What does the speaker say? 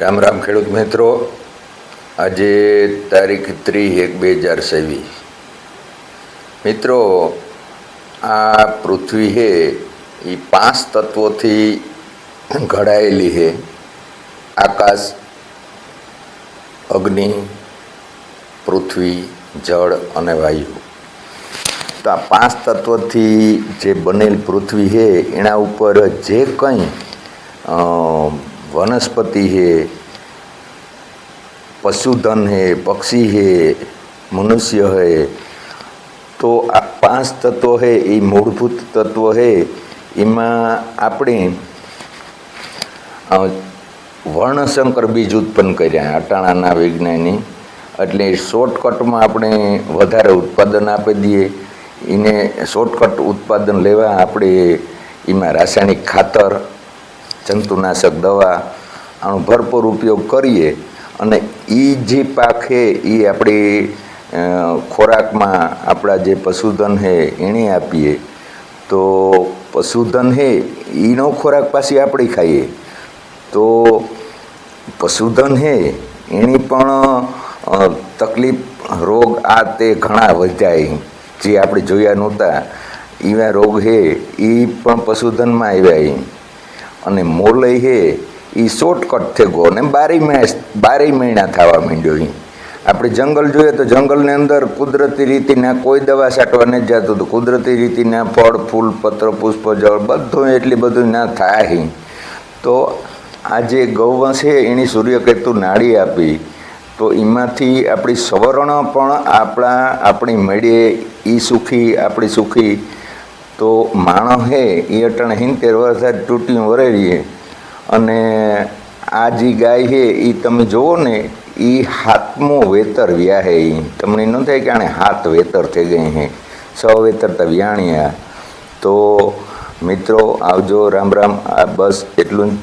રામ રામ ખેડૂત મિત્રો, આજે તારીખ 30/1/2026 મિત્રો, આ પૃથ્વી છે એ 5 તત્વોથી ઘડાયેલી છે. આકાશ, અગ્નિ, પૃથ્વી, જળ અને વાયુ. તો આ 5 તત્વોથી જે બનેલ પૃથ્વી છે એના ઉપર જે કંઈ વનસ્પતિ है, पशुधन है, पक्षी है, मनुष्य है, तो आ 5 तत्व है ये मूलभूत तत्व है. एमां आपणे वर्णशंकर बीज उत्पन्न कर्या अटाणाना विज्ञानी, એટલે શોર્ટકટમાં આપણે વધારે ઉત્પાદન આપી દઈએ. એને શોર્ટકટ ઉત્પાદન લેવા આપણે એમાં રાસાયણિક ખાતર, જંતુનાશક દવા આનો ભરપૂર ઉપયોગ કરીએ અને એ જે પાક છે એ આપણી ખોરાકમાં આપણા જે પશુધન છે એને આપીએ તો પશુધન છે એનો ખોરાક પાછી આપણે ખાઈએ તો પશુધન છે એની પણ તકલીફ, રોગ આ તે ઘણા વધ્યા જે આપણે જોયા નહોતા એવા રોગ છે એ પણ પશુધનમાં આવ્યા. અને મોલય છે એ શોર્ટકટ થઈ ગયો ને 12 મહિના થવા માંડ્યો. આપણે જંગલ જોઈએ તો જંગલની અંદર કુદરતી રીતના કોઈ દવા છાંટવા નથી જતું હતું. કુદરતી રીતના ફળ, ફૂલ, પત્ર, પુષ્પ, જળ બધું એટલી બધું ના થાય. તો આ જે ગૌવંશ છે એની સૂર્યકેતુ નાડી આપી તો એમાંથી આપણી સવર્ણ પણ આપણી મળીએ એ સુખી, આપણી સુખી. તો માણસ છે એ અટણ 70 વર્ષ તૂટ્યું વરેડીએ અને આ જે ગાય છે એ તમે જુઓ ને એ 7મું વેતર વ્યાહે. તમને ન થાય કે આણે 7 વેતર થઈ ગઈ છે, 6 વેતર તો વ્યાણ્યા. તો મિત્રો આવજો, રામ રામ. આ બસ એટલું જ.